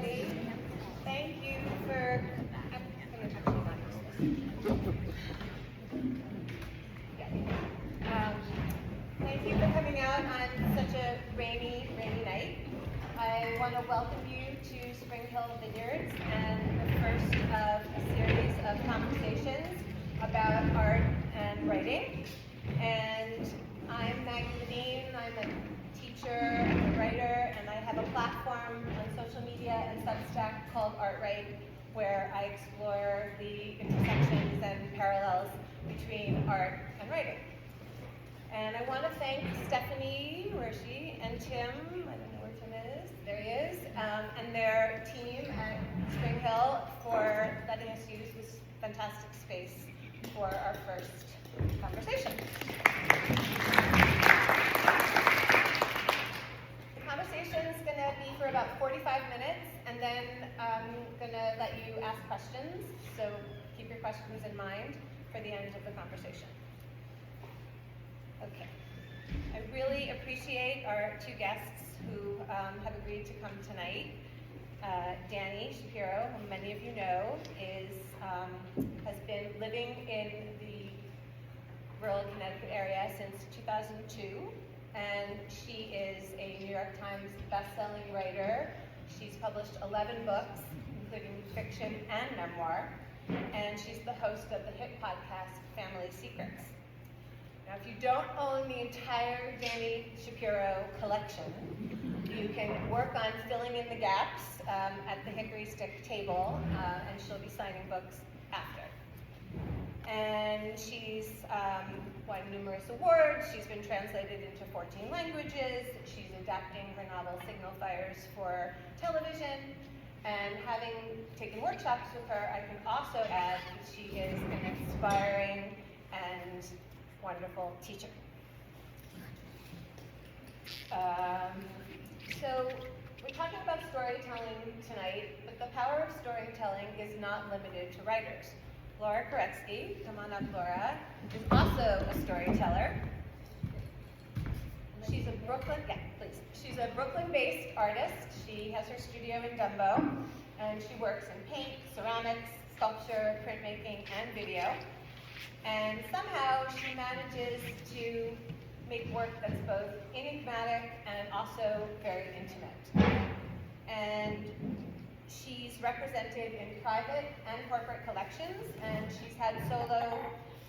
everybody. Thank you for, I'm going to actually not use this. Thank you for coming out on such a rainy night. I want to welcome you to Spring Hill Vineyards and the first of a series of conversations about art and writing. And I'm Magdalene. I'm a teacher and a writer, and I have a platform on social media and Substack called ArtWrite, where I explore the intersections and parallels between art and writing. And I want to thank Stephanie, where is she, and Tim, I don't know where Tim is, there he is, and their team at Spring Hill for letting us use this fantastic space for our first conversation. The conversation is going to be for about 45 minutes, and then I'm going to let you ask questions, so keep your questions in mind for the end of the conversation. Okay. I really appreciate our two guests who have agreed to come tonight. Dani Shapiro, who many of you know, has been living in the rural Connecticut area since 2002, and she is a New York Times best-selling writer. She's published 11 books, including fiction and memoir, and she's the host of the hit podcast Family Secrets. Now, if you don't own the entire Dani Shapiro collection, you can work on filling in the gaps at the Hickory Stick table, and she'll be signing books after. And she's won numerous awards. She's been translated into 14 languages. She's adapting her novel Signal Fires for television. And having taken workshops with her, I can also add that she is an inspiring and wonderful teacher. So we're talking about storytelling tonight, but the power of storytelling is not limited to writers. Laura Karetzky, come on up, Laura, is also a storyteller. She's a She's a Brooklyn-based artist. She has her studio in Dumbo, and she works in paint, ceramics, sculpture, printmaking, and video. And somehow she manages to make work that's both enigmatic and also very intimate. And she's represented in private and corporate collections, and she's had solo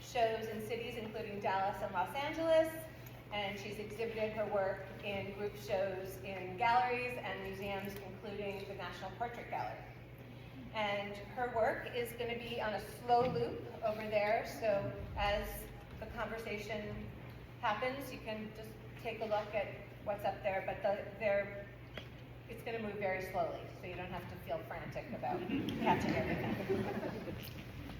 shows in cities including Dallas and Los Angeles, and she's exhibited her work in group shows in galleries and museums, including the National Portrait Gallery. And her work is going to be on a slow loop over there, so as the conversation happens, you can just take a look at what's up there, but it's going to move very slowly, so you don't have to feel frantic about catching everything.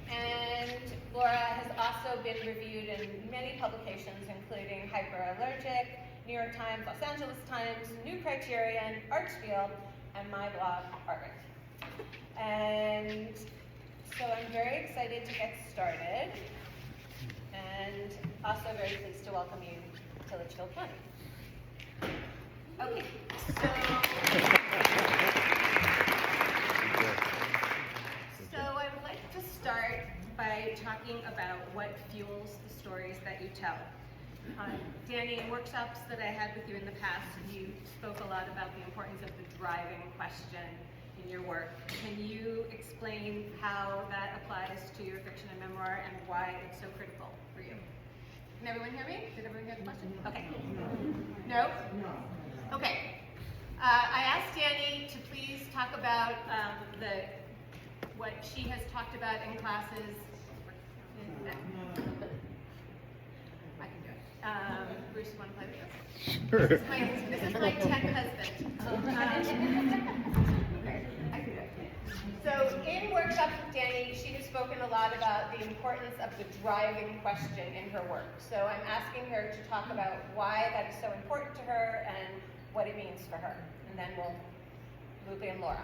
And Laura has also been reviewed in many publications, including Hyperallergic, New York Times, Los Angeles Times, New Criterion, Artspiel, and my blog, ArtWrite. And so I'm very excited to get started, and also very pleased to welcome you to Litchfield County. Okay, so I would like to start by talking about what fuels the stories that you tell. Dani, in workshops that I had with you in the past, you spoke a lot about the importance of the driving question in your work. Can you explain how that applies to your fiction and memoir and why it's so critical for you? Can everyone hear me? Did everyone hear the question? Okay. No? Okay. I asked Dani to please talk about what she has talked about in classes. I can do it. Bruce, you want to play with this? Sure. This is my tech husband. So in workshops with Dani, she has spoken a lot about the importance of the driving question in her work. So I'm asking her to talk about why that is so important to her and what it means for her. And then we'll loop in Laura.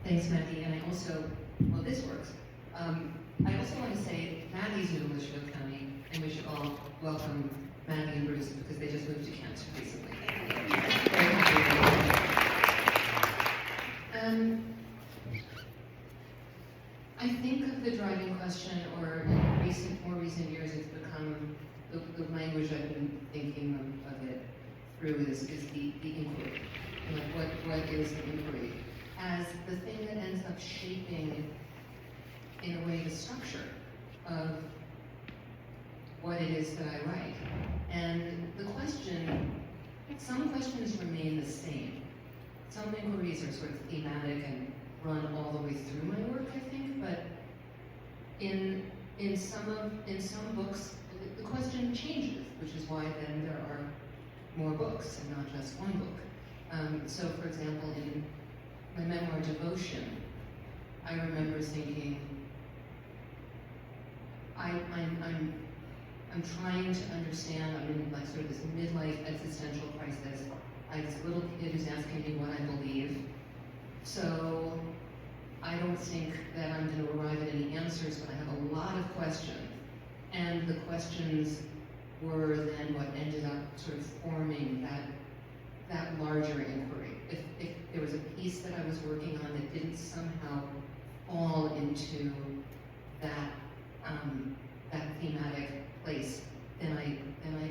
Thanks, Maddie. And I also, well, this works. I also want to say Maddie's new in Litchfield County, and we should all welcome Maddie and Bruce because they just moved to Kent recently. through is the inquiry. Like what is the inquiry? As the thing that ends up shaping, in a way, the structure of what it is that I write. And some questions remain the same. Some inquiries are sort of thematic and run all the way through my work, I think, but in some books, the question changes, which is why then there are more books and not just one book. So, for example, in my memoir Devotion, I remember thinking, I'm trying to understand. I'm in like sort of this midlife existential crisis. I have this little kid who's asking me what I believe. So I don't think that I'm going to arrive at any answers, but I have a lot of questions. And the questions were then what ended up sort of forming that larger inquiry. If there was a piece that I was working on that didn't somehow fall into that thematic place, then I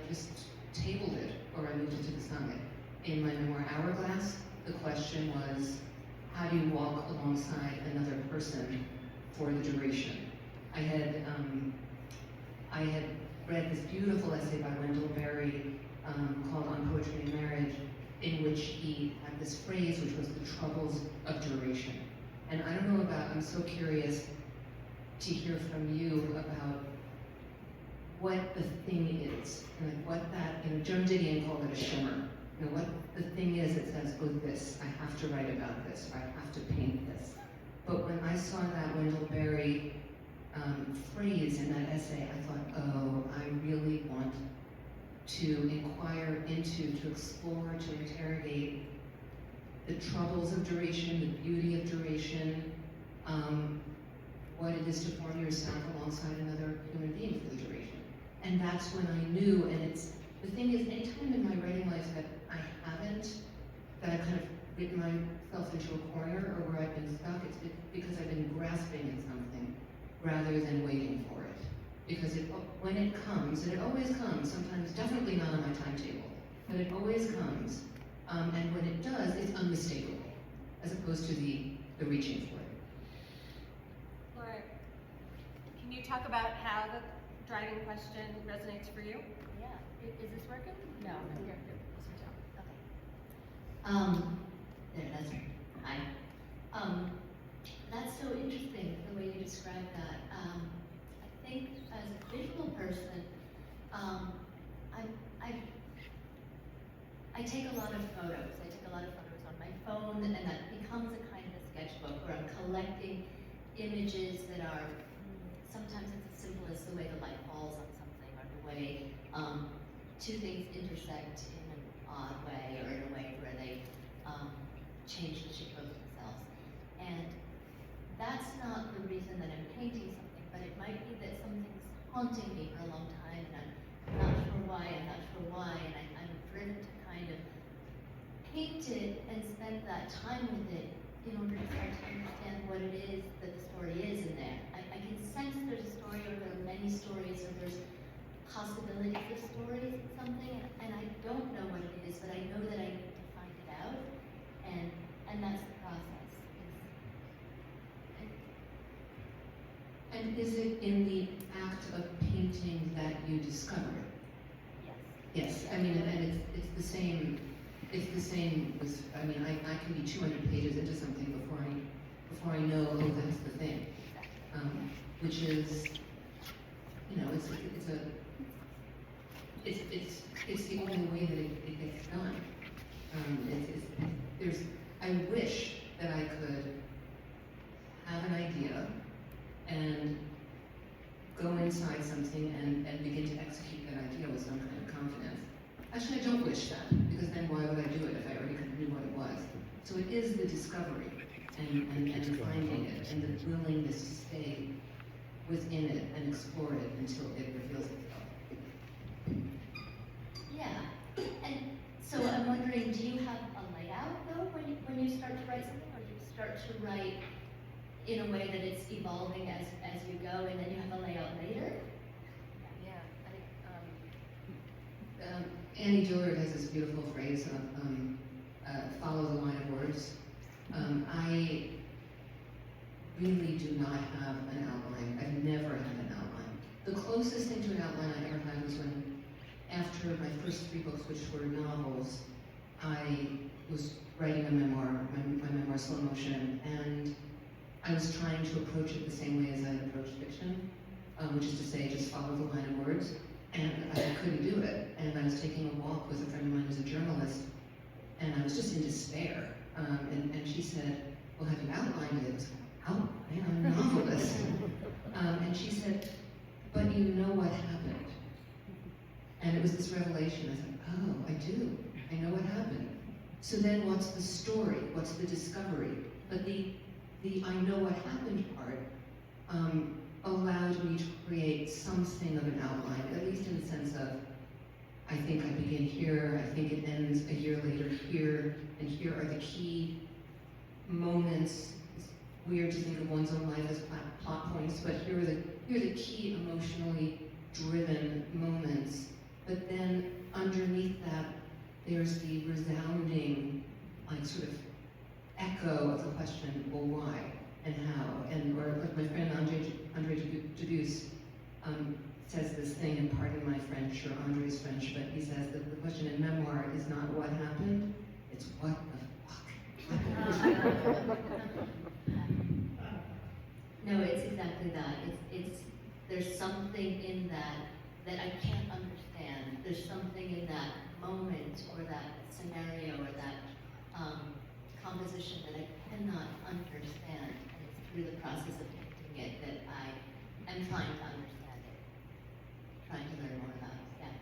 just tabled it, or I moved it to the side. In my memoir Hourglass, the question was, how do you walk alongside another person for the duration? I had read this beautiful essay by Wendell Berry called On Poetry and Marriage, in which he had this phrase which was the troubles of duration. And I don't know about, I'm so curious to hear from you about what the thing is, and like what that, Joan Didion called it a shimmer. What the thing is that says, oh, this, I have to write about this, or I have to paint this. But when I saw that Wendell Berry phrase in that essay, I thought, oh, I really want to inquire into, to explore, to interrogate the troubles of duration, the beauty of duration, what it is to form yourself alongside another human being for the duration. And that's when I knew, and the thing is, anytime in my writing life that that I've kind of written myself into a corner or where I've been stuck, it's because I've been grasping at something rather than waiting for it. Because when it comes, and it always comes, sometimes definitely not on my timetable, but it always comes, and when it does, it's unmistakable, as opposed to the reaching for it. Laura, can you talk about how the driving question resonates for you? Yeah. Is this working? No. Here. There, that's right. Hi. That's so interesting, the way you describe that. I think as a visual person, I take a lot of photos. I take a lot of photos on my phone, and that becomes a kind of a sketchbook where I'm collecting images that are, sometimes it's as simple as the way the light falls on something, or the way two things intersect in an odd way, or in a way where they change the shape of themselves. And that's not the reason that I'm painting something, but it might be that something's haunting me for a long time, and I'm not sure why, and I'm driven to kind of paint it and spend that time with it in order to start to understand what it is that the story is in there. I can sense there's a story, or there are many stories, or there's possibilities of stories in something, and I don't know what it is, but I know that I need to find it out, and that's the process. And is it in the act of painting that you discover it? Yes. Yes, I mean, and it's the same with, I mean, I can be 200 pages into something before I know, oh, that's the thing. Which is, it's the only way that it gets done. I wish that I could have an idea and go inside something and begin to execute that idea with some kind of confidence. Actually, I don't wish that, because then why would I do it if I already kind of knew what it was? So it is the discovery and finding it, and the willingness to stay within it and explore it until it reveals itself. Yeah, and so I'm wondering, do you have a layout though when you start to write something, or do you start to write in a way that it's evolving as you go, and then you have a layout later? Yeah, I think, Annie Dillard has this beautiful phrase of follow the line of words. I really do not have an outline. I've never had an outline. The closest thing to an outline I ever had was when, after my first 3 books, which were novels, I was writing a memoir, my memoir Slow Motion, and I was trying to approach it the same way as I approached fiction, which is to say, just follow the line of words, and I couldn't do it. And I was taking a walk with a friend of mine who's a journalist, and I was just in despair. And she said, well, have you outlined it? I was like, outline? I'm a novelist. And she said, but you know what happened. And it was this revelation. I said, oh, I do. I know what happened. So then what's the story? What's the discovery? But the I know what happened part allowed me to create something of an outline, at least in the sense of, I think I begin here, I think it ends a year later here, and here are the key moments. It's weird to think of one's own life as plot points, but here are the key emotionally driven moments. But then underneath that, there's the resounding, like, sort of echo of the question, well, why and how? And or like my friend Andre Dubus says this thing, and pardon my French or Andre's French, but he says that the question in memoir is not what happened, it's what the fuck. No, it's exactly that. There's something in that I can't understand. There's something in that moment or that scenario or that composition that I cannot understand. And it's through the process of painting it that I am trying to understand it, trying to learn more about it. Yeah.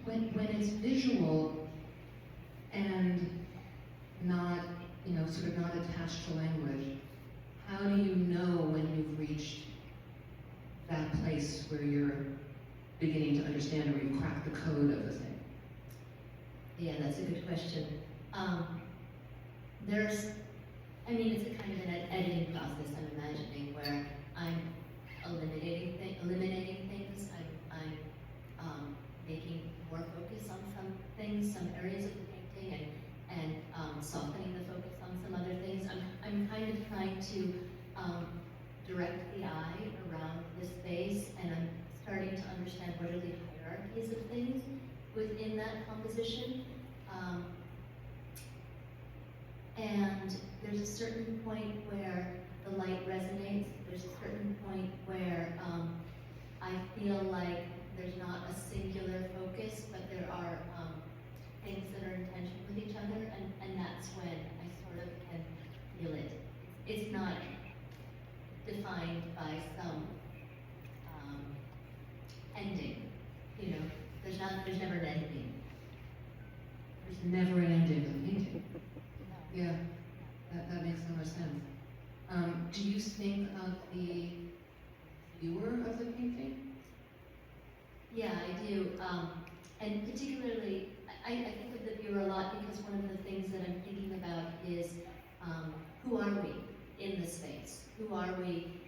When it's visual and not, sort of not attached to language, how do you know when you've reached that place where you're beginning to understand or you've cracked the code of the thing? Yeah, that's a good question. It's a kind of an editing process, I'm imagining, where I'm eliminating things. I'm making more focus on some things, some areas of the painting, and softening the focus on some other things. I'm kind of trying to direct the eye around the space, and I'm starting to understand what are the hierarchies of things within that composition. And there's a certain point where the light resonates. There's a certain point where I feel like there's not a singular focus, but there are things that are in tension with each other, and that's when I sort of can feel it. It's not defined by some ending. There's never an ending. There's never an ending with painting. Yeah, that makes so much sense. Do you think of the viewer of the painting? Yeah, I do. And particularly, I think of the viewer a lot because one of the things that I'm thinking about is who are we in the space? Who are we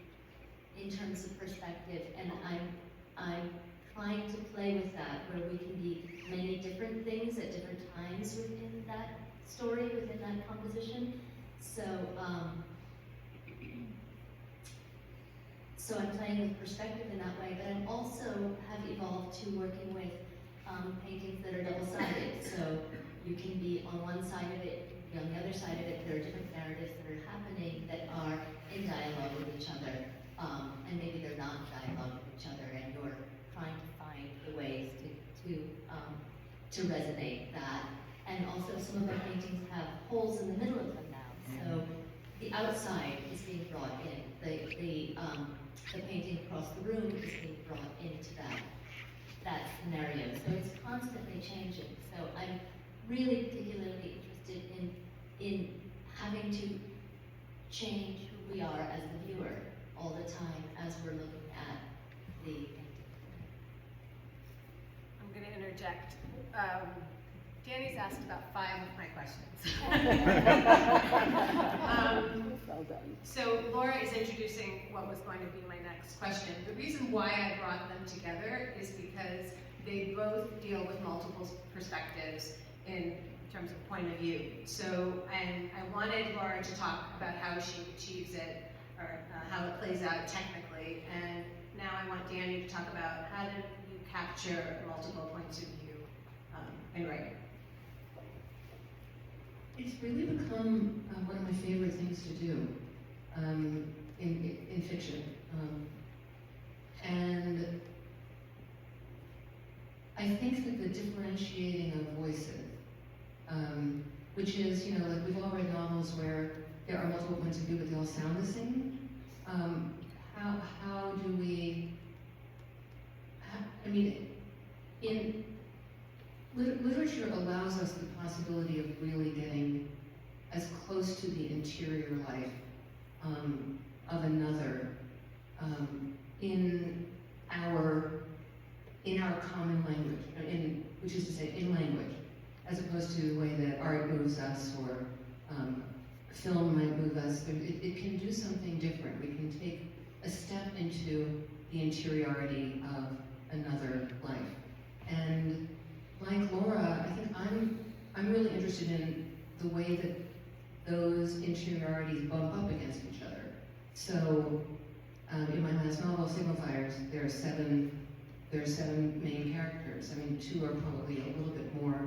in terms of perspective? And I'm trying to play with that, where we can be many different things at different times within that story, within that composition. So I'm playing with perspective in that way, but I also have evolved to working with paintings that are double-sided. So you can be on one side of it, you can be on the other side of it. There are different narratives that are happening that are in dialogue with each other, and maybe they're not in dialogue with each other, and you're trying to find the ways to resonate that. And also some of our paintings have holes in the middle of them now. So the outside is being brought in. The painting across the room is being brought into that scenario. So it's constantly changing. So I'm really particularly interested in having to change who we are as the viewer all the time as we're looking at the painting. I'm going to interject. Dani's asked about 5 of my questions. Well done. So Laura is introducing what was going to be my next question. The reason why I brought them together is because they both deal with multiple perspectives in terms of point of view. So, and I wanted Laura to talk about how she achieves it, or how it plays out technically, and now I want Dani to talk about how do you capture multiple points of view in writing. It's really become one of my favorite things to do in fiction. And I think that the differentiating of voices, which is, like we've all read novels where there are multiple points of view, but they all sound the same. How do we, in literature allows us the possibility of really getting as close to the interior life of another in our common language, which is to say, in language, as opposed to the way that art moves us or film might move us. It can do something different. We can take a step into the interiority of another life. And like Laura, I think I'm really interested in the way that those interiorities bump up against each other. So in my last novel, Signal Fires, there are seven main characters. I mean, 2 are probably a little bit more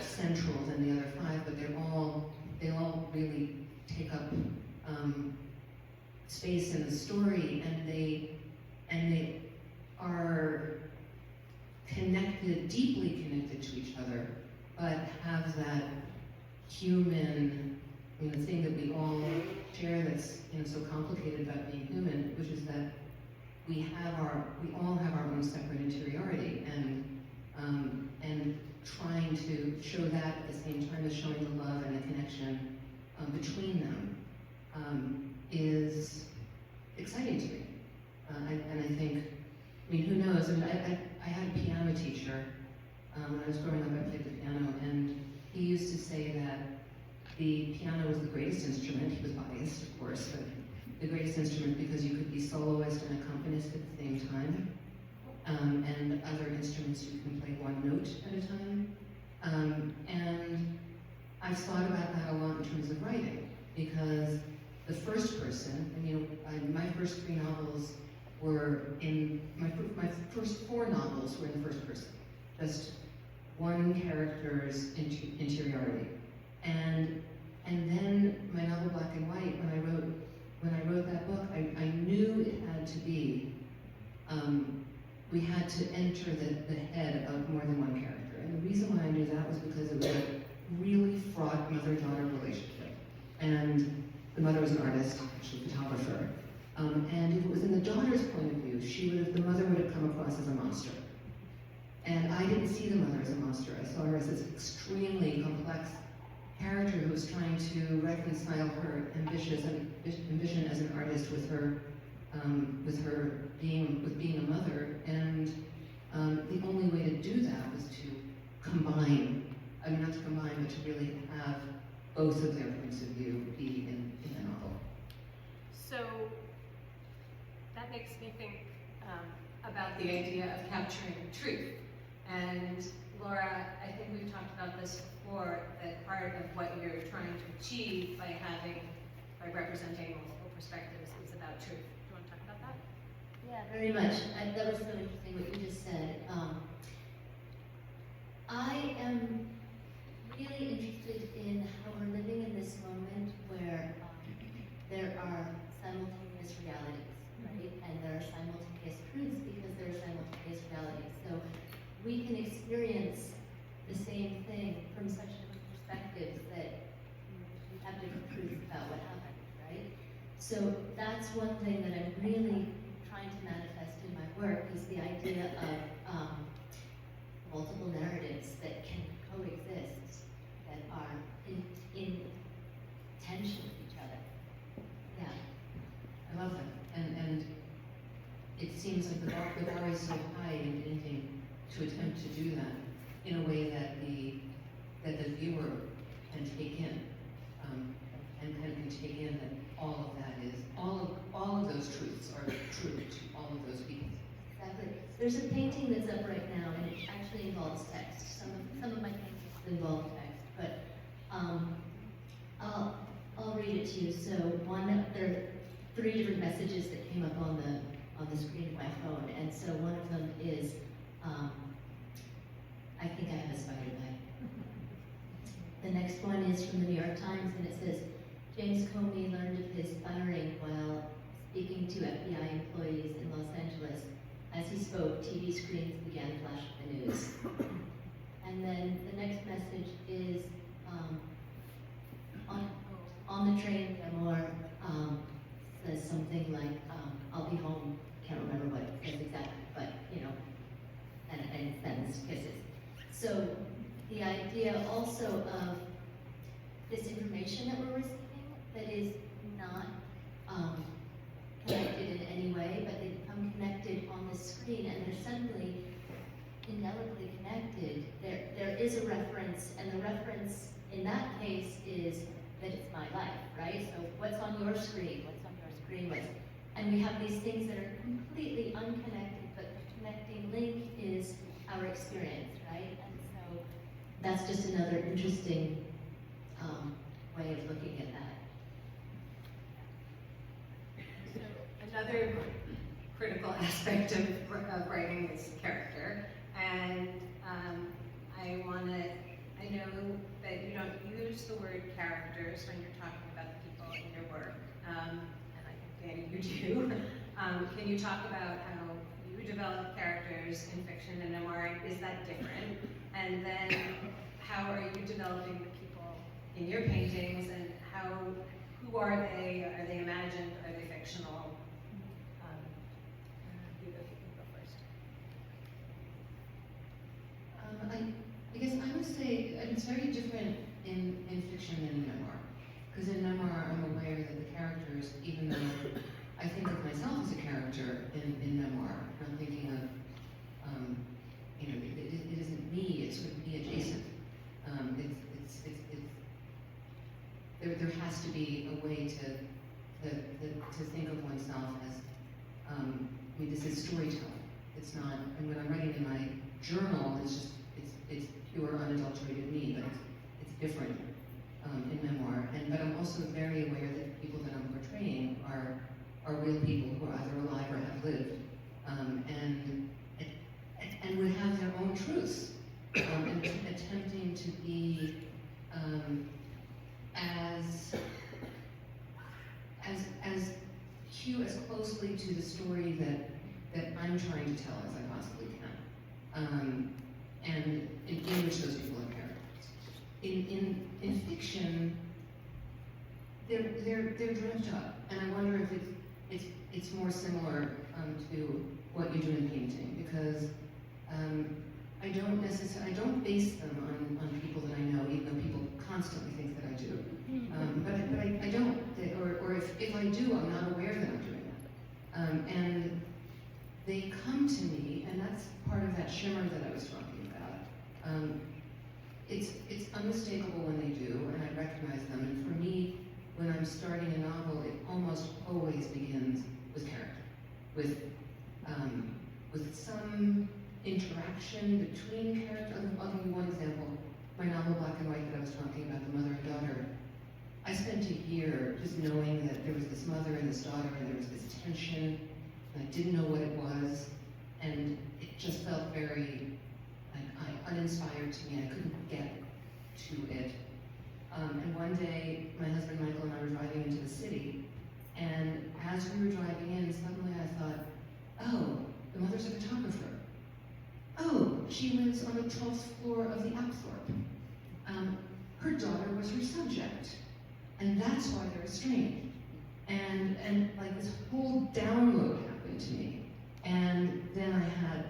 central than the other 5, but they all really take up space in the story, and they are connected, deeply connected to each other, but have that human, the thing that we all share that's so complicated about being human, which is that we all have our own separate interiority, and trying to show that at the same time as showing the love and the connection between them is exciting to me. And I think, who knows? I had a piano teacher when I was growing up. I played the piano, and he used to say that the piano was the greatest instrument. He was biased, of course, but the greatest instrument because you could be soloist and accompanist at the same time. And other instruments you can play one note at a time. And I've thought about that a lot in terms of writing, because the first person, my first 3 novels were my first 4 novels were in the first person, just one character's interiority. And then my novel Black and White, when I wrote that book, I knew it had to be, we had to enter the head of more than one character. And the reason why I knew that was because it was a really fraught mother-daughter relationship. And the mother was an artist, actually a photographer. And if it was in the daughter's point of view, the mother would have come across as a monster. And I didn't see the mother as a monster. I saw her as this extremely complex character who was trying to reconcile her ambition as an artist with her being a mother, and the only way to do that was to combine, not to combine, but to really have both of their points of view be in the novel. So that makes me think about the idea of capturing truth. And Laura, I think we've talked about this before, that part of what you're trying to achieve by representing multiple perspectives is about truth. Do you want to talk about that? Yeah, very much. That was so interesting what you just said. I am really interested in how we're living in this moment where there are simultaneous realities, right? And there are simultaneous truths because there are simultaneous realities. So we can experience the same thing from such different perspectives that we have different truths about what happened, right? So that's one thing that I'm really trying to manifest in my work, is the idea of multiple narratives that can coexist, that are in tension with each other. Yeah. I love that. And it seems like the bar is so high in anything to attempt to do that in a way that the viewer can take in, and can take in that all of that is, all of those truths are true to all of those people. Exactly. There's a painting that's up right now, and it you. So there are 3 different messages that came up on the screen of my phone, and so one of them is, I think I have a spider bite. The next one is from the New York Times, and it says, James Comey learned of his firing while speaking to FBI employees in Los Angeles. As he spoke, TV screens began flashing the news. And then the next message is, on the train, Demore says something like, I'll be home. Can't remember what it says exactly, but and it sends kisses. So the idea also of this information that we're receiving that is not connected in any way, but they become connected on the screen, and they're suddenly indelibly connected. There is a reference, and the reference in that case is that it's my life, right? So what's on your screen? What's on your screen? And we have these things that are completely unconnected, but the connecting link is our experience, right? And so that's just another interesting way of looking at that. So another critical aspect of writing is character, and I know that you don't use the word characters when you're talking about the people in your work, and I think, Dani, you do. Can you talk about how you develop characters in fiction and memoir? Is that different? And then how are you developing the people in your paintings, and who are they? Are they imagined? Are they fictional? You can go first. I guess I would say it's very different in fiction than in memoir. Because in memoir, I'm aware that the characters, even though I think of myself as a character in memoir, I'm thinking of, it isn't me, it's sort of me adjacent. There has to be a way to think of oneself as, this is storytelling. It's not, and when I'm writing in my journal, it's pure unadulterated me, but it's different in memoir. But I'm also very aware that the people that I'm portraying are real people who are either alive or have lived, and would have their own truths, and attempting to be as closely to the story that I'm trying to tell as I possibly can, and in which those people are characters. In fiction, they're dreamt up, and I wonder if it's more similar to what you do in painting, because I don't base them on people that I know, even though people constantly think that I do. But I don't, or if I do, I'm not aware that I'm doing that. And they come to me, and that's part of that shimmer that I was talking about. It's unmistakable when they do, and I recognize them. And for me, when I'm starting a novel, it almost always begins with character, with some interaction between characters. I'll give you one example. My novel Black and White that I was talking about, the mother and daughter. I spent a year just knowing that there was this mother and this daughter, and there was this tension, and I didn't know what it was, and it just felt very uninspired to me. I couldn't get to it. And one day, my husband Michael and I were driving into the city, and as we were driving in, suddenly I thought, oh, the mother's a photographer. Oh, she lives on the 12th floor of the Apthorpe. Her daughter was her subject, and that's why they're estranged. And like this whole download happened to me, and then I had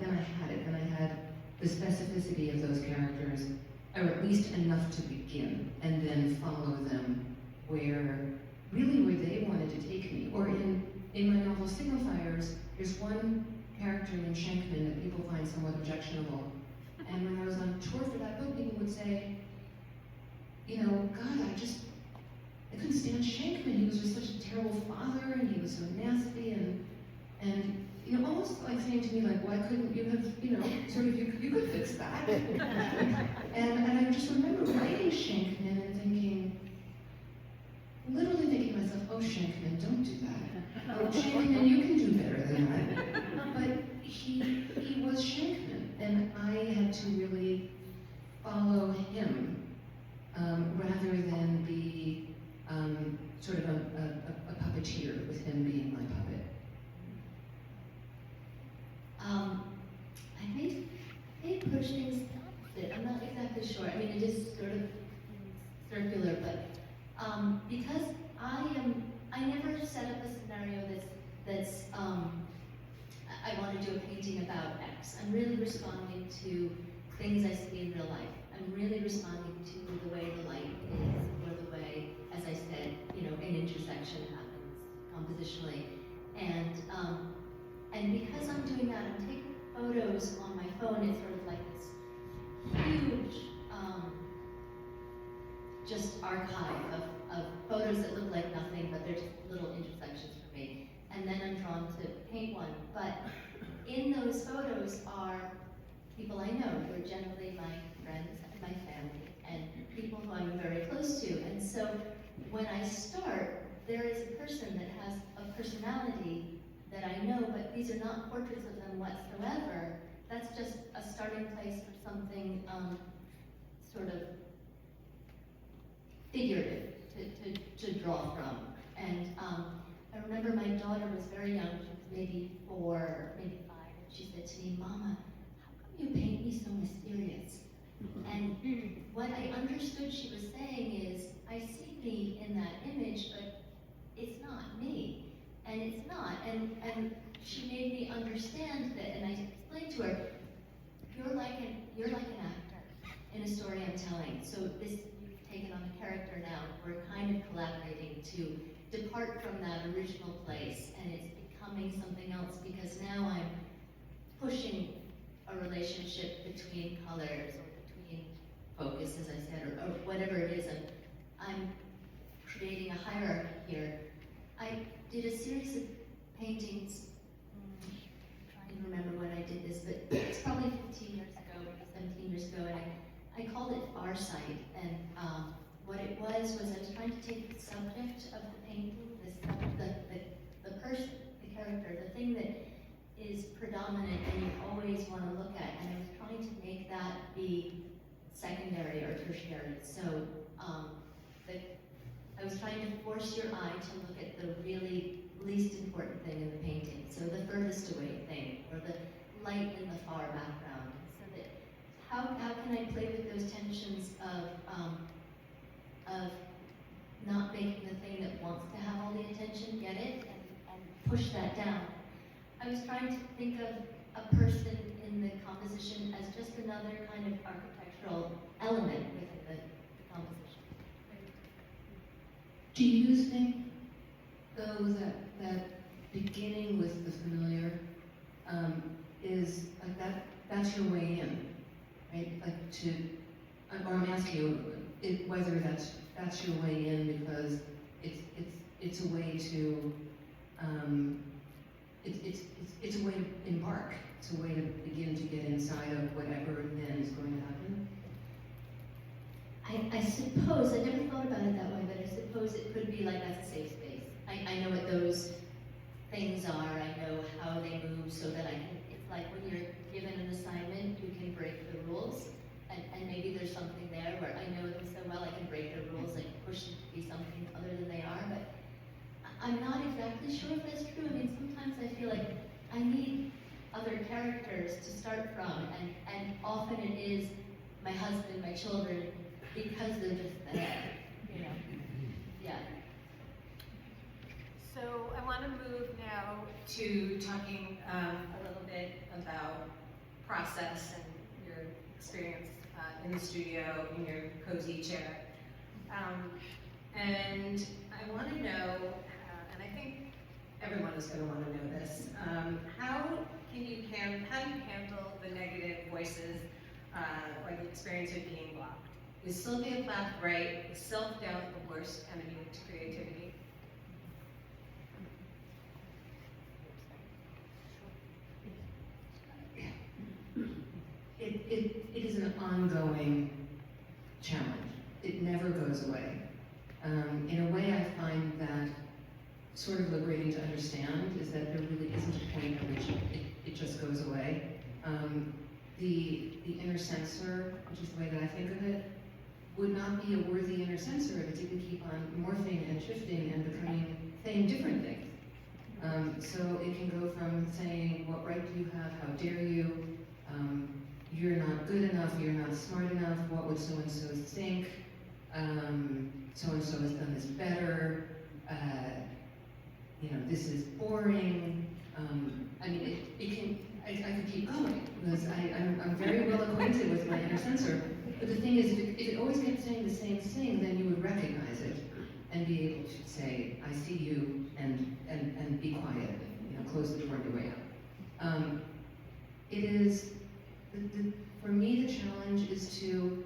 it, and I had the specificity of those characters, or at least enough to begin, and then follow them where they wanted to take me. Or in my novel Signifiers, there's one character named Shankman that people find somewhat objectionable. And when I was on tour for that book, people would say, God, I couldn't stand Shankman. He was just such a terrible father, and he was so nasty, and almost like saying to me, like, why couldn't you have, sort of, you could fix that. and I just remember writing Shankman and literally thinking to circular, but because I never set up a scenario that's I want to do a painting about X. I'm really responding to things I see in real life. I'm really responding to the way the light is, or the way, as I said, an intersection happens compositionally. And because I'm doing that, I'm taking photos on my phone. It's sort of like this huge, just archive of photos that look like nothing, but they're just little intersections for me. And then I'm drawn to paint one. But in those photos are people I know, who are generally my friends and my family, and people who I'm very close to. And so when I start, there is a person that has a personality that I know, but these are not portraits of them whatsoever. That's just a starting place for something sort of figurative to draw from. And I remember my daughter was very young, she was maybe 4, maybe 5, and she said to me, "Mama, how come you paint me so mysterious?" And what I understood she was saying is, I see me in that image, but it's not me. And it's not. And she made me understand that, and I explained to her, you're like an actor in a story I'm telling. So this, you've taken on a character now. We're kind of collaborating to depart from that original place, and it's becoming something else because now I'm pushing a relationship between colors or between focus, as I said, or whatever it is. And I'm creating a hierarchy here. I did a series of paintings, I'm trying to remember when I did this, but it's probably 15 years ago, 17 years ago, and I called it Far Sight. And what it was I was trying to take the subject of the painting, the person, the character, the thing that is predominant and you always want to look at, and I was trying to make that be secondary or tertiary. So I was trying to force your eye to look at the really least important thing in the painting. So the furthest away thing, or the light in the far background. So that how can I play with those tensions of not making the thing that wants to have all the attention get it, and push that down. I was trying to think of a person in the composition as just another kind of architectural element within the composition. Do you think, though, that beginning with the familiar is like that's your way in, right? Like to, or I'm asking you whether that's your way in because it's a way to it's a way to embark. It's a way to begin to get inside of whatever then is going to happen. I suppose, I never thought about it that way, but I suppose it could be like that's a safe space. I know what those things are, I know how they move so that I can, it's like when you're given an assignment, you can break the rules, and maybe there's something there where I know them so well, I can break the rules, I can push them to be something other than they are, but I'm not exactly sure if that's true. I mean, sometimes I feel like I need other characters to start from, and often it is my husband, my children, because they're just there, Yeah. So I want to move now to talking a little bit about process and your experience in the studio, in your cozy chair. And I want to know, and I think everyone is going to want to know this, how do you handle the negative voices or the experience of being blocked? Is Sylvia Plath right? Is self-doubt the worst enemy to creativity? It is an ongoing challenge. It never goes away. In a way, I find that sort of liberating to understand is that there really isn't a point at which it just goes away. The inner censor, which is the way that I think of it, would not be a worthy inner censor if it didn't keep on morphing and shifting and saying different things. So it can go from saying, what right do you have, how dare you, you're not good enough, you're not smart enough, what would so-and-so think, so-and-so has done this better, this is boring. I mean, I could keep going, because I'm very well acquainted with my inner censor. But the thing is, if it always kept saying the same thing, then you would recognize it and be able to say, I see you, and be quiet, close the door on your way out. It is, for me, the challenge is to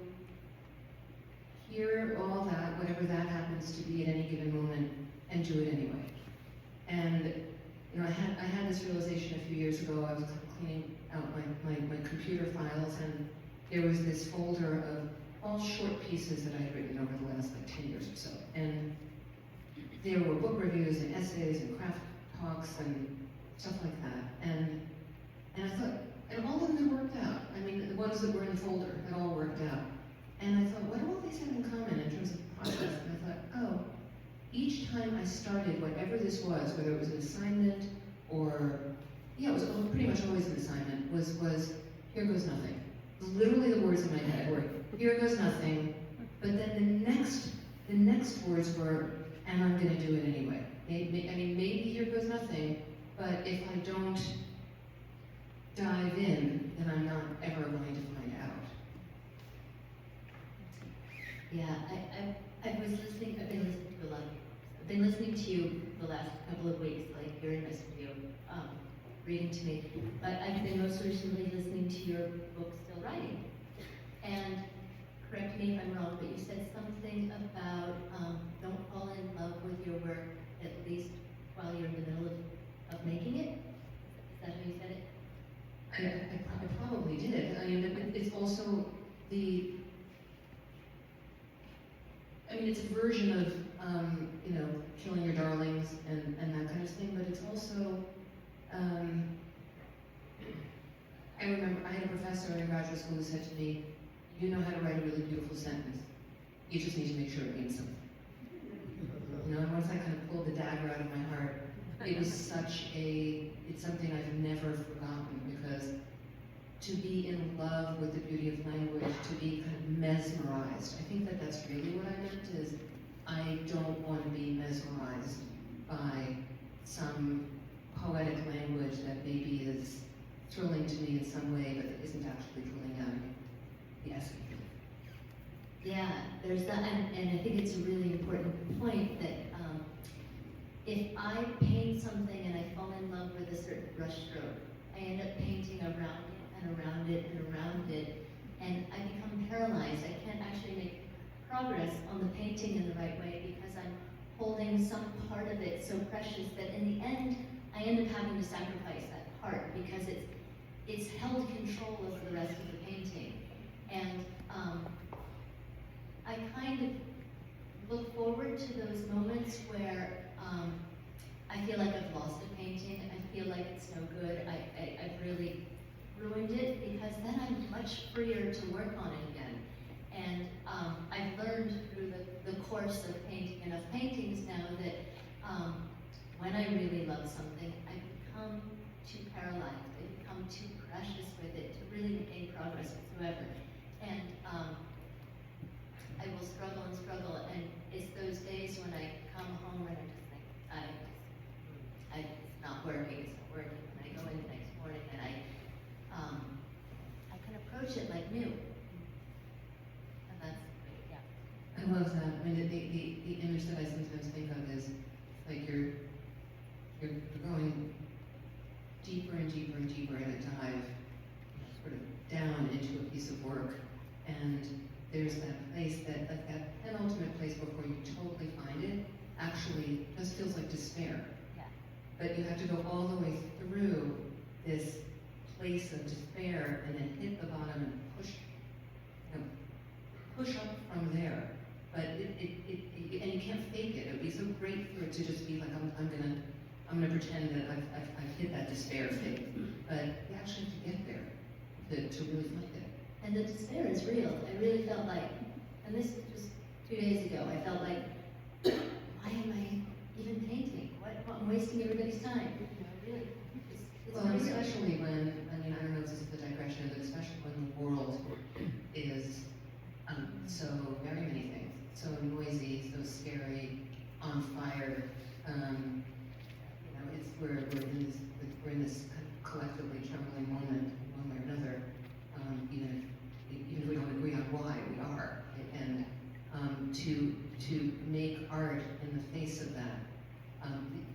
hear all that, whatever that happens to be at any given moment, and do it anyway. And I had this realization a few years ago. I was cleaning out my computer files, and there was this folder of all short pieces that I had written over the last 10 years or so. And there were book reviews and essays and craft talks and stuff like that. And I thought, and all of them had worked out. I mean, the ones that were in the folder had all worked out. And I thought, what do all these have in common in terms of process? And I thought, oh, each time I started whatever this was, whether it was an assignment or, it was pretty much always an assignment, was here goes nothing. Literally the words in my head were, here goes nothing, but then the next words were, and I'm gonna do it anyway. Maybe here goes nothing, but if I don't dive in, then I'm not ever going to find out. Yeah, I've been listening to a lot of people. I've been listening to you the last couple of weeks, like hearing this from you, reading to me. But I've been most recently listening to your book, Still Writing. And correct me if I'm wrong, but you said something about don't fall in love with your work, at least while you're in the middle of making it. Is that how you said it? I probably did. I mean, it's also it's a version of, killing your darlings and that kind of thing, but it's also, I remember I had a professor in graduate school who said to me, you know how to write a really beautiful sentence. You just need to make sure it means something. And once I kind of pulled the dagger out of my heart, it was it's something I've never forgotten, because to be in love with the beauty of language, to be kind of mesmerized. I think that's really what I meant, is I don't want to be mesmerized by some poetic language that maybe is thrilling to me in some way, but that isn't actually thrilling out of the essence. Yeah, there's that, and I think it's a really important point that if I paint something and I fall in love with a certain brushstroke, I end up painting around it and around it and around it, and I become paralyzed. I can't actually make progress on the painting in the right way because I'm holding some part of it so precious that in the end, I end up having to sacrifice that part because it's held control over the rest of the painting. And I kind of look forward to those moments where I feel like I've lost a painting, I feel like it's no good, I've really ruined it, because then I'm much freer to work on it again. And I've learned through the course of painting enough paintings now that when I really love something, I become too paralyzed, I become too precious with it to really make any progress whatsoever. And I will struggle and struggle, and it's those days when I come home and I just think, it's not working, and I go in the next morning and I can approach it like new. And that's great, yeah. I love that. I mean, the image that I sometimes think of is like you're going deeper and deeper and deeper in a dive, sort of down into a piece of work, and there's that place that penultimate place before you totally find it actually just feels like despair. Yeah. But you have to go all the way through this place of despair and then hit the bottom and push up from there. But and you can't fake it. It would be so great for it to just be like, I'm gonna pretend that I've hit that despair phase. But you actually have to get there to really find it. And the despair is real. I really felt like, and this was just 2 days ago, I felt like, why am I even painting? I'm wasting everybody's time. Really, it's Well, very real. especially when, I don't know if this is the digression, but especially when the world is so very many things, so we're in this collectively trembling moment, one way or another, even if we don't agree on why we are, and to make art in the face of that.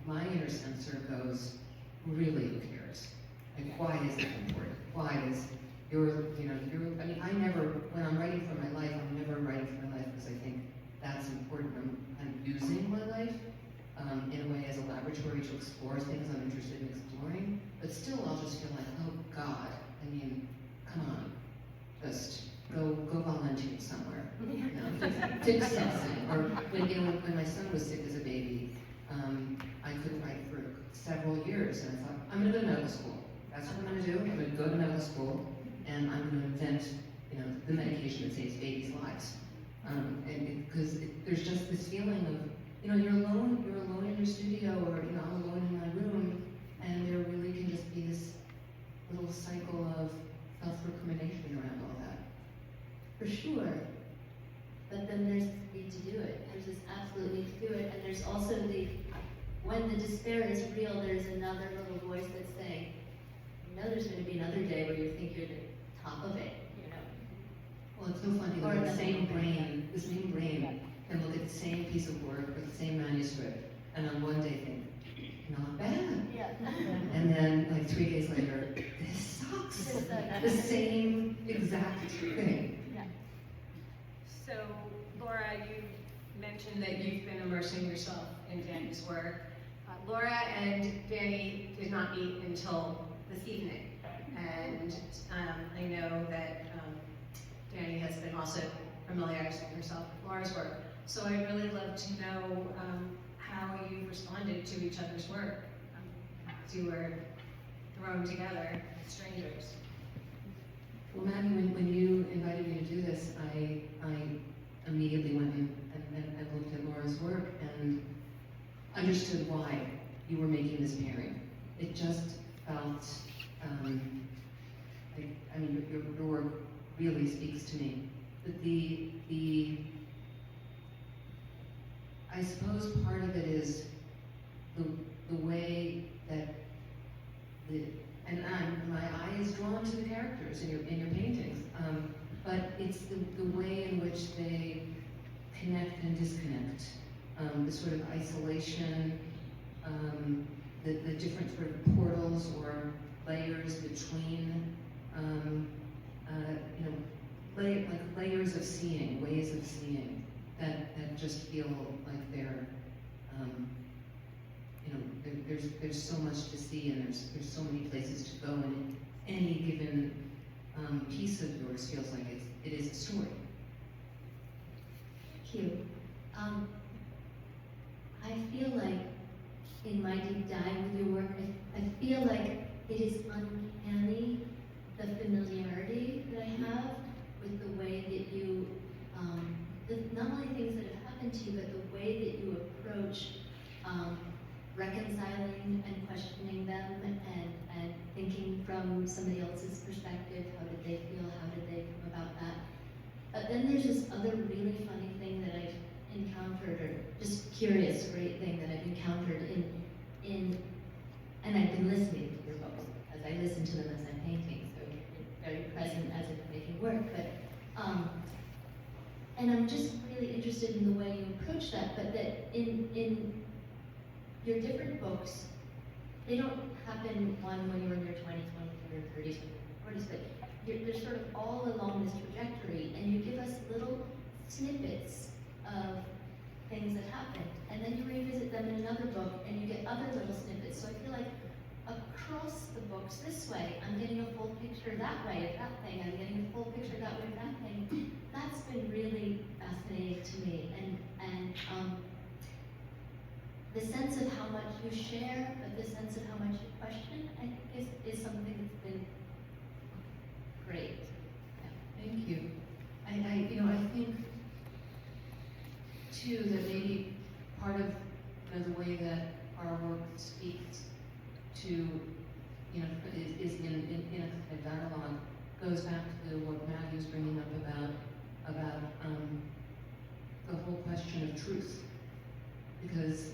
My inner censor goes, really, who cares? Like, why is that important? Why is I mean, when I'm writing for my life, I'm never writing for my life because I think that's important. I'm using my life in a way as a laboratory to explore things I'm interested in exploring, but still I'll just feel like, oh God, I mean, come on, just go volunteer somewhere. You know, fix something. Or when my son was sick as a baby, I couldn't write for several years, and I thought, I'm gonna go to medical school. That's what I'm gonna do. I'm gonna go to medical school, and I'm gonna invent, the medication that saves babies' lives. Because there's just this feeling of, you're alone in your studio, or I'm alone in my room, and there really can just be this little cycle of self-recrimination around all that. For sure. But then there's the need to do it. There's this absolute need to do it. And there's also when the despair is real, there's another little voice that's saying, there's going to be another day where you think you're the top of it, Well, it's so funny Or that the another same thing. brain can look at the same piece of work or the same manuscript, and on one day think, not bad. Yeah. And then, like 3 days later, this sucks. The same exact thing. So, Laura, you mentioned that you've been immersing yourself in Dani's work. Laura and Dani did not meet until this evening, and I know that Dani has been also familiarizing herself with Laura's work. So I'd really love to know how you responded to each other's work as you were thrown together as strangers. Well, Maddie, when you invited me to do this, I immediately went and looked at Laura's work and understood why you were making this pairing. It just felt your work really speaks to me. But I suppose part of it is the way that my eye is drawn to the characters in your paintings, but it's the way in which they connect and disconnect, the sort of isolation, the different sort of portals or layers between, layers of seeing, ways of seeing that just feel like they're, there's so much to see, and there's so many places to go, and any given piece of yours feels like it is a story. Thank you. I feel like in my deep dive with your work, I feel like it is uncanny, the familiarity that I have with the way that you, not only things that have happened to you, but the way that you approach reconciling and questioning them and thinking from somebody else's perspective. How did they feel? How did they come about that? But then there's this other really funny thing that I've encountered, or just curious, great thing that I've encountered and I've been listening to your books, because I listen to them as I'm painting, so you're very present as I'm making work. But and I'm just really interested in the way you approach that, but that in your different books, they don't happen one when you're in your 20s, 23, or 30s, or 40s, but they're sort of all along this trajectory, and you give us little snippets of things that happened, and then you revisit them in another book, and you get other little snippets. So I feel like across the books this way, I'm getting a full picture that way of that thing, I'm getting a full picture that way of that thing. That's been really fascinating to me, and the sense of how much you share, but the sense of how much you question, I think is something that's been great. Thank you. I think too that maybe part of the way that our work speaks to, is in a dialogue, goes back to what Matthew's bringing up about the whole question of truth. Because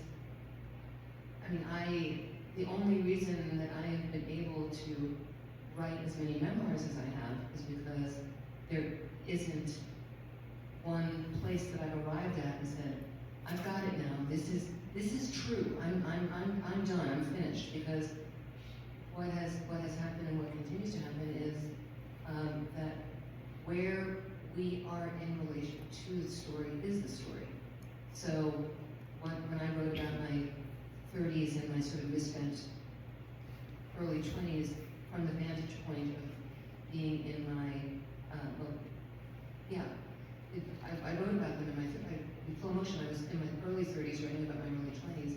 the only reason that I have been able to write as many memoirs as I have is because there isn't one place that I've arrived at and said, I've got it now. This is true. I'm done. I'm finished. Because what has happened and what continues to happen is that where we are in relation to the story is the story. So when I wrote about my 30s and my sort of misspent early 20s from the vantage point of being in my, I wrote about them in full motion. I was in my early 30s writing about my early 20s.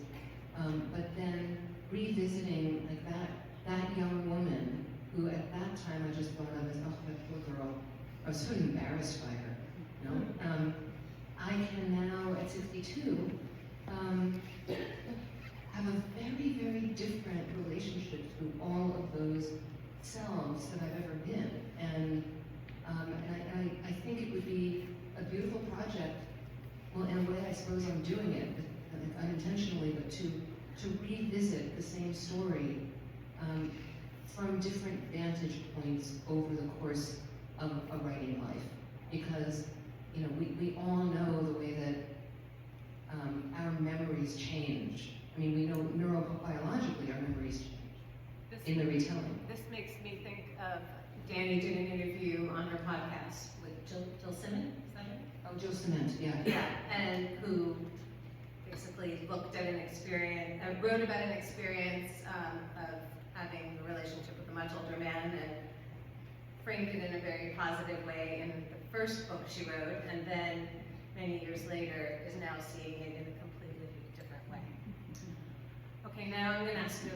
But then revisiting like that young woman who at that time I just thought of as, oh, that poor girl. I was so embarrassed by her, you know. I can now, at 62, have a very, very different relationship to all of those selves that I've ever been. And I think it would be a beautiful project, well, in a way I suppose I'm doing it, unintentionally, but to revisit the same story from different vantage points over the course of a writing life. Because, you know, we all know the way that our memories change. I mean, we know neurobiologically our memories change in the retelling. This makes me think of, Dani did an interview on her podcast with Jill Simmons, is that it? Oh, Jill Cement, yeah. Yeah, and who basically looked at an experience, wrote about an experience of having a relationship with a much older man and framed it in a very positive way in the first book she wrote, and then many years later is now seeing it in a completely different way. Okay, now I'm going to ask you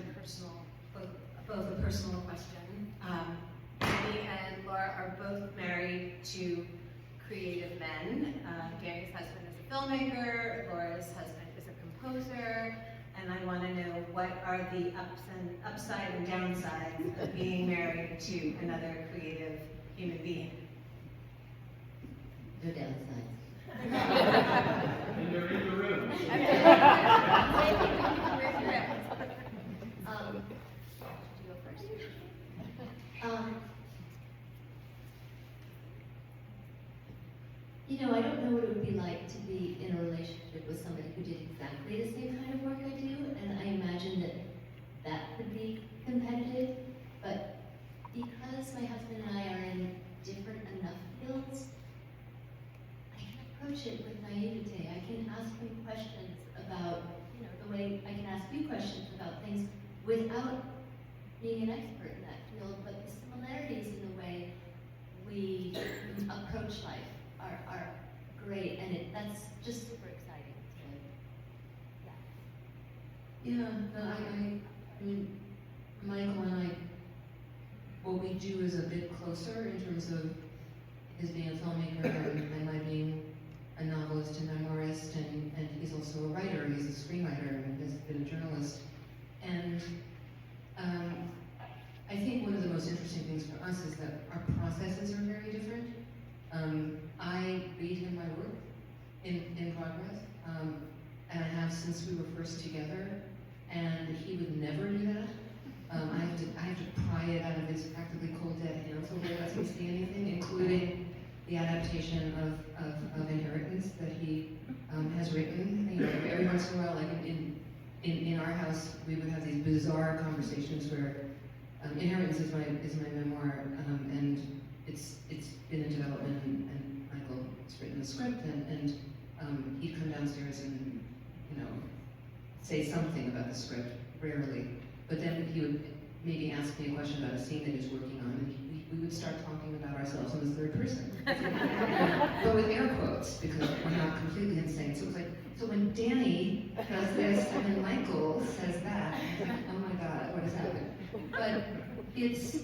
both a personal question. Dani and Laura are both married to creative men. Dani's husband is a filmmaker, Laura's husband is a composer, and I want to know what are the upside and downsides of being married to another creative human being. No downsides. And they're in the room. You go first. You know, I don't know what it would be like to be in a relationship with somebody who did exactly the same kind of work I do, and I imagine that could be competitive, but because my husband and I are in different enough fields, I can approach it with naivete. I can ask him questions about, you know, the way I can ask you questions about things without being an expert in that field, but the similarities in the way we approach life are great, and that's just super exciting to, Yeah, no, I mean, Michael and I, what we do is a bit closer in terms of his being a filmmaker and my being a novelist and memoirist, and he's also a writer, he's a screenwriter and has been a journalist. And I think one of the most interesting things for us is that our processes are very different. I read him my work in progress, and I have since we were first together, and he would never do that. I have to pry it out of his practically cold dead hands before he lets me see anything, including the adaptation of Inheritance that he has written. You know, every once in a while, like in our house, we would have these bizarre conversations where Inheritance is my memoir, and it's been in development, and Michael has written the script, and he'd come downstairs and, you know, say something about the script, rarely, but then he would maybe ask me a question about a scene that he was working on, and we would start talking about ourselves in the third person, but with air quotes, because we're not completely insane. So it's like, so when Dani does this and then Michael says that, I'm like, oh my God, what has happened? But it's,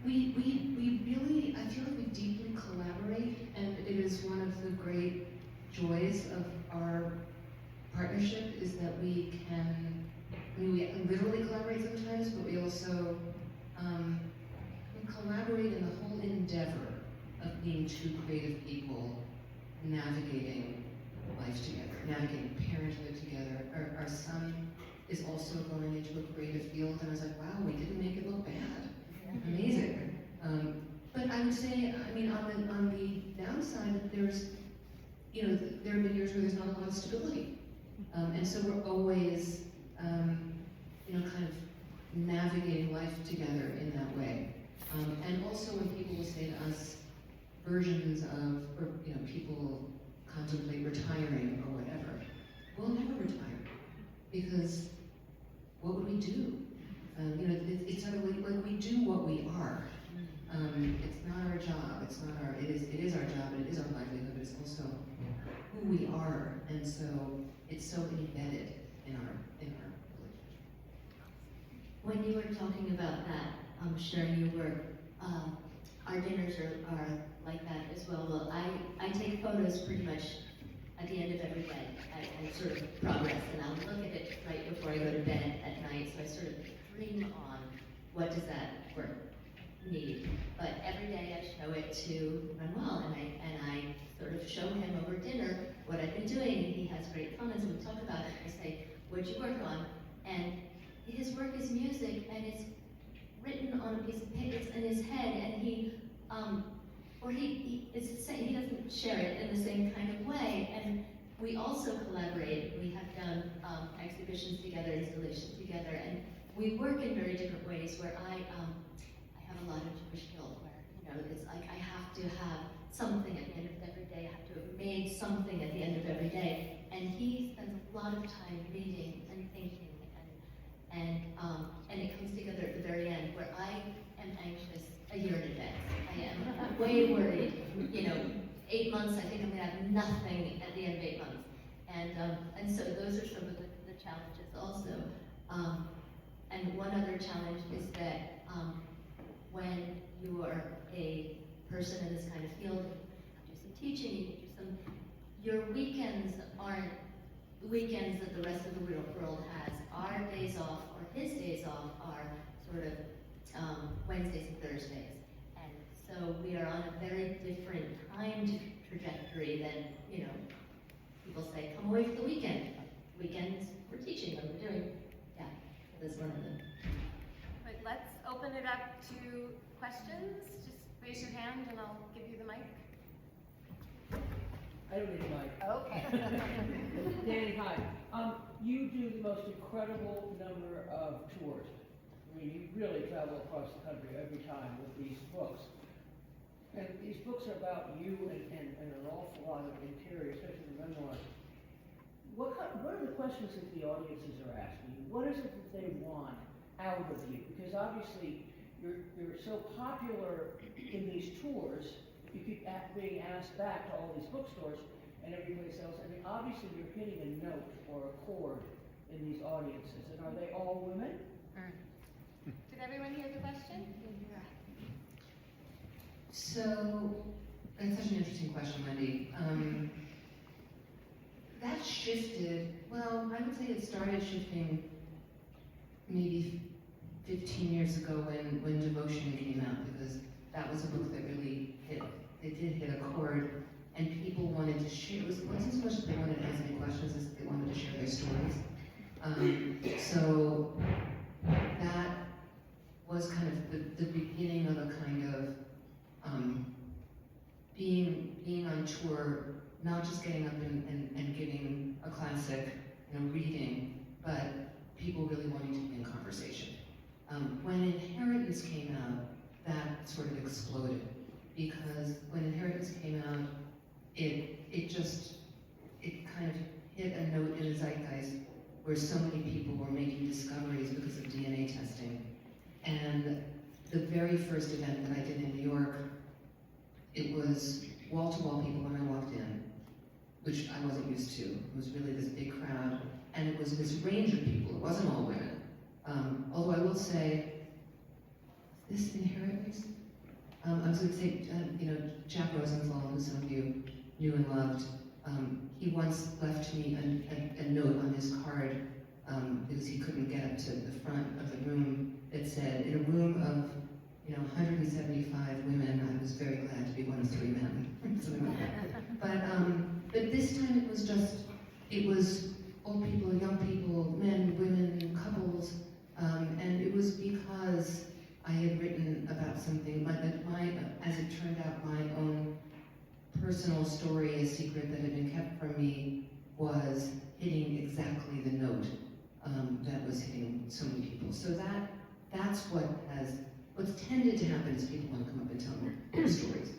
we really, I feel like we deeply collaborate, and it is one of the great joys of our partnership is that we can, I mean, we literally collaborate sometimes, but we also collaborate in the whole endeavor of being two creative people navigating life together, navigating parenthood together. Our son is also going into a creative field, and I was like, wow, we didn't make it look bad. Amazing. But I would say, I mean, on the downside, there's, you know, there have been years where there's not a lot of stability. And so we're always, you know, kind of navigating life together in that way. And also when people will say to us versions of, or, you know, people contemplate retiring or whatever, we'll never retire, because what would we do? You know, it's sort of like we do what we are. It's not our job. It's not our. It is our job. And it is our livelihood. But it's also who we are. And so it's so embedded in our relationship. When you were talking about that, sharing your work, our dinners are like that as well. Well, I take photos pretty much at the end of every day. I sort of progress, and I'll look at it right before I go to bed at night. So I sort of dream on what does that work need. But every day I show it to Manuel, and I sort of show him over dinner what I've been doing, and he has great comments, and we talk about it. I say, what'd you work on? And his work is music, and it's written on a piece of paper. It's in his head, and he it's the same. He doesn't share it in the same kind of way. And we also collaborate. We have done exhibitions together, installations together, and we work in very different ways. Where I have a lot of Jewish guilt, where, you know, it's like I have to have something at the end of every day. I have to have made something at the end of every day. And he spends a lot of time reading and thinking, and it comes together at the very end, where I am anxious a year in advance. I am way worried. You know, 8 months, I think I'm gonna have nothing at the end of 8 months. And so those are some of the challenges also. And one other challenge is that when you are a person in this kind of field, you do some teaching, you do some, your weekends aren't weekends that the rest of the world has. Our days off, or his days off, are sort of Wednesdays and Thursdays. And so we are on a very different time trajectory than, you know, people say, come away for the weekend. Weekends, we're teaching them, we're doing, yeah, that's one of them. But let's open it up to questions. Just raise your hand and I'll give you the mic. I don't need a mic. Okay. Dani, hi. You do the most incredible number of tours. I mean, you really travel across the country every time with these books. And these books are about you and an awful lot of interior, especially the memoirs. What are the questions that the audiences are asking you? What is it that they want out of you? Because obviously, you're so popular in these tours, you keep being asked back to all these bookstores and every place else. I mean, obviously you're hitting a note or a chord in these audiences. And are they all women? Did everyone hear the question? So, that's such an interesting question, Wendy. That shifted, well, I would say it started shifting maybe 15 years ago when Devotion came out, because that was a book that really it did hit a chord, and people wanted to share. It wasn't so much that they wanted to ask any questions as they wanted to share their stories. So that was kind of the beginning of a kind of being on tour, not just getting up and giving a classic, you know, reading, but people really wanting to be in conversation. When Inheritance came out, that sort of exploded, because when Inheritance came out, it kind of hit a note in the zeitgeist where so many people were making discoveries because of DNA testing. And the very first event that I did in New York, it was wall-to-wall people when I walked in, which I wasn't used to. It was really this big crowd, and it was this range of people. It wasn't all women. Although I will say, this Inheritance? I was going to say, you know, Jack Rosenthal, who some of you knew and loved, he once left me a note on his card because he couldn't get up to the front of the room that said, in a room of, you know, 175 women, I was very glad to be one of 3 men. Something like that. But this time it was old people, young people, men, women, couples, and it was because I had written about something, but that as it turned out, my own personal story, a secret that had been kept from me, was hitting exactly the note that was hitting so many people. So that's what's tended to happen is people want to come up and tell me their stories,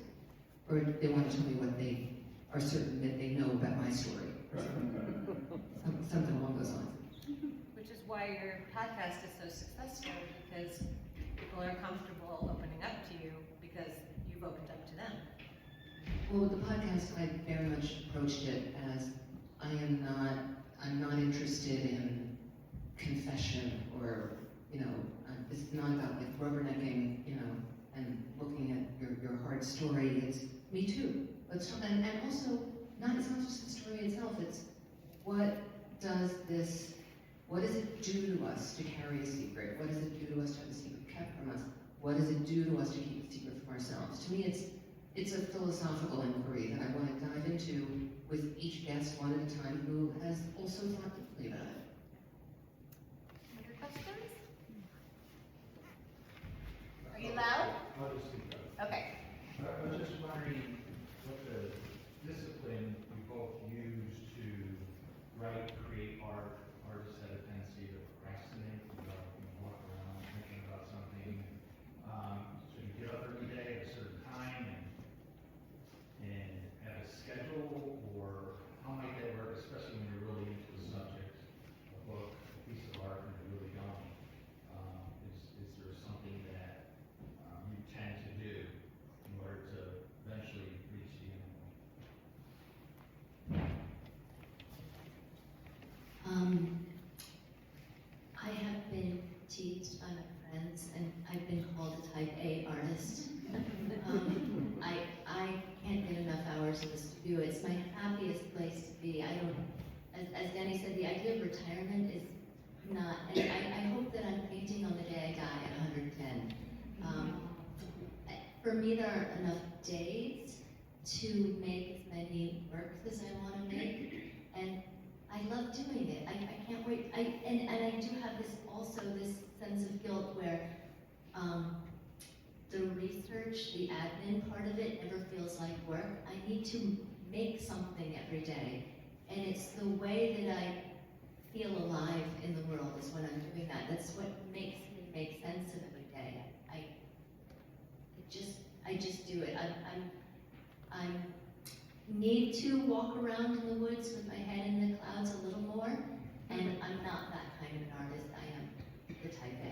or they want to tell me what they are certain that they know about my story, something along those lines. Which is why your podcast is so successful, because people are comfortable opening up to you because you've opened up to them. Well, with the podcast, I very much approached it as I'm not interested in confession or, it's not about like rubbernecking, and looking at your hard story. It's me too. Let's talk, and also, it's not just the story itself, it's what does it do to us to carry a secret? What does it do to us to have a secret kept from us? What does it do to us to keep a secret from ourselves? To me, it's a philosophical inquiry that I want to dive into with each guest one at a time who has also thought deeply about it. Other questions? Are you loud? I'll just speak up. Okay. I was just wondering what the discipline you both use to write, create art. Artists have a tendency to procrastinate, walk around thinking about something. So you get up every day at a certain time and have a schedule, or how might that work, especially when you're really into the subject, a book, a piece of art, and you're really going? Is there something that you tend to do in order to eventually reach the end point? I have been teased by my friends, and I've been called a type A artist. I can't get enough hours in the studio. It's my happiest place to be. As Dani said, the idea of retirement is not, and I hope that I'm painting on the day I die at 110. For me, there aren't enough days to make as many works as I want to make, and I love doing it. I can't wait. And I do have this sense of guilt where the research, the admin part of it never feels like work. I need to make something every day, and it's the way that I feel alive in the world is when I'm doing that. That's what makes me make sense of every day. I just do it. I need to walk around in the woods with my head in the clouds a little more, and I'm not that kind of an artist. I am the type A.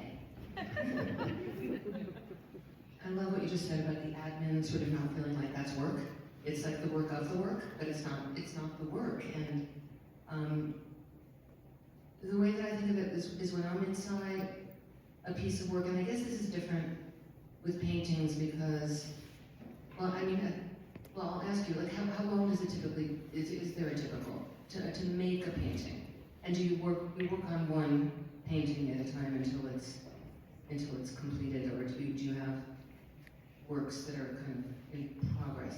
I love what you just said about the admin sort of not feeling like that's work. It's like the work of the work, but it's not the work. And the way that I think of it is when I'm inside a piece of work, and I guess this is different with paintings because, I'll ask you, like, how long does it typically, is there a typical, to make a painting? And do you work on one painting at a time until it's completed, or do you have works that are kind of in progress?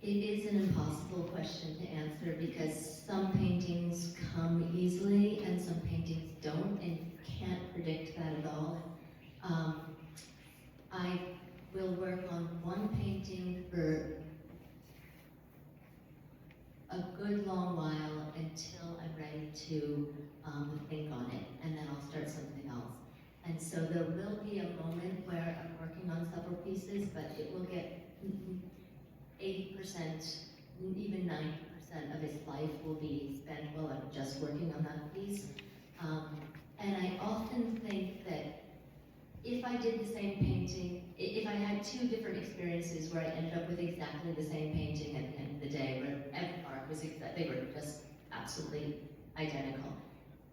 It is an impossible question to answer because some paintings come easily and some paintings don't, and you can't predict that at all. I will work on one painting for a good long while until I'm ready to think on it, and then I'll start something else. And so there will be a moment where I'm working on several pieces, but it will get 80%, even 90% of its life will be spent while I'm just working on that piece. And I often think that if I did the same painting, if I had two different experiences where I ended up with exactly the same painting at the end of the day, where every art was they were just absolutely identical,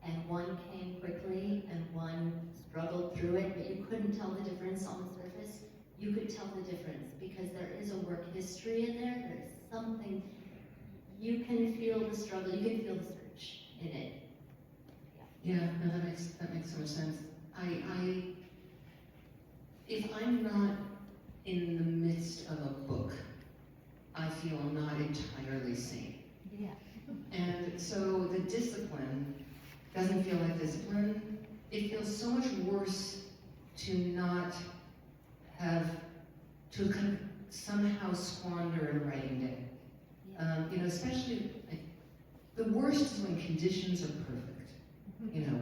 and one came quickly and one struggled through it, but you couldn't tell the difference on the surface, you could tell the difference because there is a work history in there. There's something, you can feel the struggle, you can feel the search in it. Yeah, no, that makes so much sense. If I'm not in the midst of a book, I feel not entirely sane. Yeah. And so the discipline doesn't feel like discipline. It feels so much worse to not have, to kind of somehow squander a writing day. You know, especially, the worst is when conditions are perfect. You know,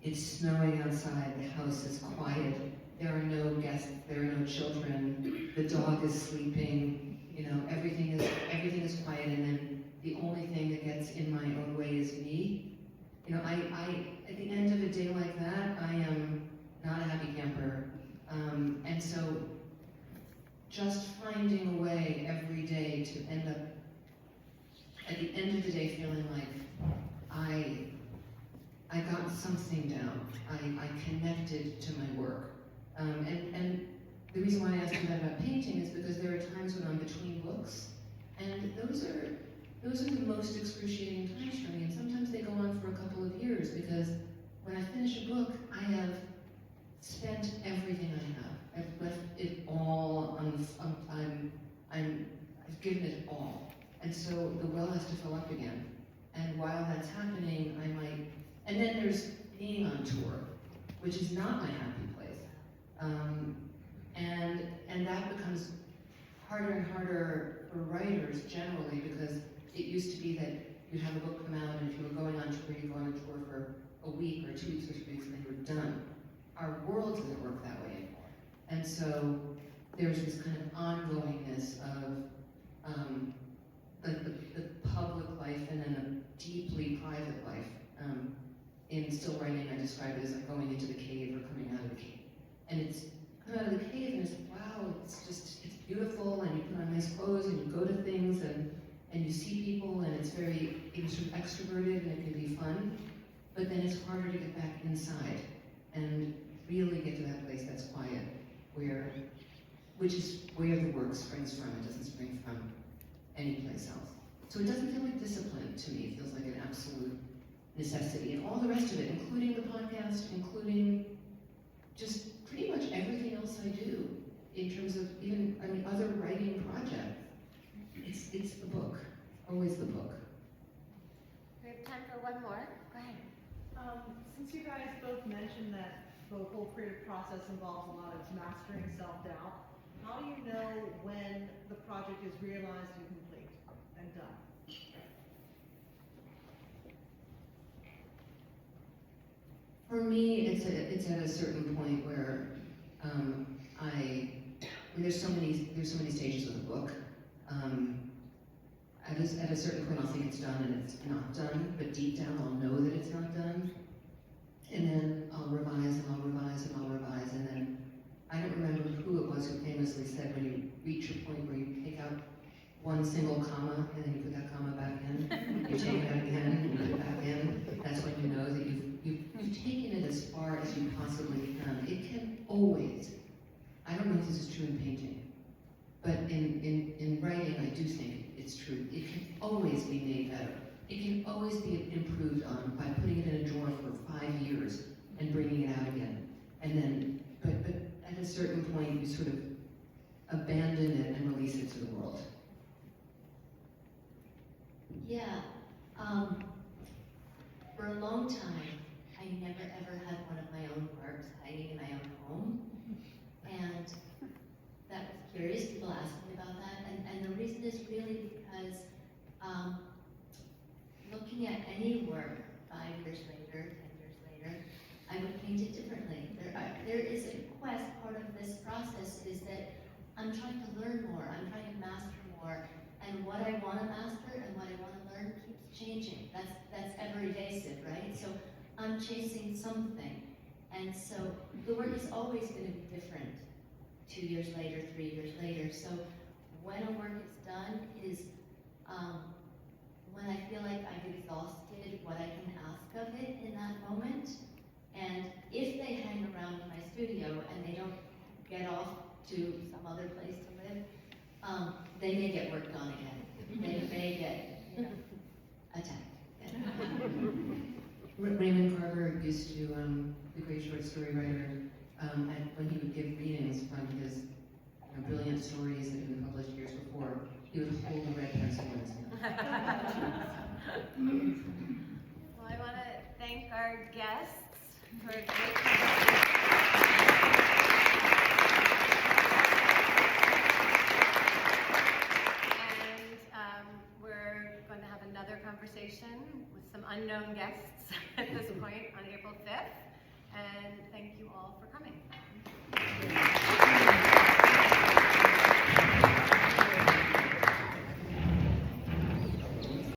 it's snowing outside, the house is quiet, there are no guests, there are no children, the dog is sleeping, you know, everything is quiet, and then the only thing that gets in my own way is me. You know, I at the end of a day like that, I am not a happy camper. And so just finding a way every day to end up at the end of the day feeling like I got something down. I connected to my work. And the reason why I asked you that about painting is because there are times when I'm between books, and those are the most excruciating times for me. And sometimes they go on for a couple of years, because when I finish a book, I have spent everything I have. I've left it all I've given it all. And so the well has to fill up again. And while that's happening, and then there's being on tour, which is not my happy place. And that becomes harder and harder for writers generally, because it used to be that you'd have a book come out, and if you were going on tour, you'd go on a tour for a week or 2 weeks or 3 weeks, and then you were done. Our world doesn't work that way anymore. And so there's this kind of ongoingness of the public life and then a deeply private life. In still writing, I describe it as like going into the cave or coming out of the cave. And it's come out of the cave, and it's wow, it's beautiful, and you put on nice clothes, and you go to things, and you see people, and it's sort of extroverted, and it can be fun. But then it's harder to get back inside and really get to that place that's quiet, which is where the work springs from. It doesn't spring from any place else. So it doesn't feel like discipline to me. It feels like an absolute necessity, and all the rest of it, including the podcast, including just pretty much everything else I do in terms of other writing projects. It's the book, always the book. We have time for one more. Go ahead. Since you guys both mentioned that the whole creative process involves a lot of mastering self-doubt, how do you know when the project is realized and complete and done? For me, it's at a certain point where there's so many stages of the book. At a certain point, I'll think it's done and it's not done, but deep down, I'll know that it's not done. And then I'll revise and I'll revise and I'll revise, and then I don't remember who it was who famously said, when you reach a point where you take out one single comma and then you put that comma back in, you take it out again and you put it back in, that's when you know that you've taken it as far as you possibly can. It can always, I don't know if this is true in painting, but in writing, I do think it's true. It can always be made better. It can always be improved on by putting it in a drawer for 5 years and bringing it out again. And then, but at a certain point, you sort of abandon it and release it to the world. Yeah. For a long time, I never ever had one of my own works hanging in my own home. And that was curious. People asked me about that. And the reason is really because looking at any work 5 years later, 10 years later, I would paint it differently. There is a quest. Part of this process is that I'm trying to learn more. I'm trying to master more. And what I want to master and what I want to learn keeps changing. That's ever evasive, right? So I'm chasing something. And so the work is always going to be different 2 years later, 3 years later. So when a work is done is when I feel like I've exhausted what I can ask of it in that moment. And if they hang around in my studio and they don't get off to some other place to live, they may get worked on again. They may get, attacked. Raymond Carver used to, the great short story writer, when he would give readings from his brilliant stories that had been published years before, he would hold a red pencil in his hand. Well, I want to thank our guests for a great conversation. And we're going to have another conversation with some unknown guests at this point on April 5th. And thank you all for coming.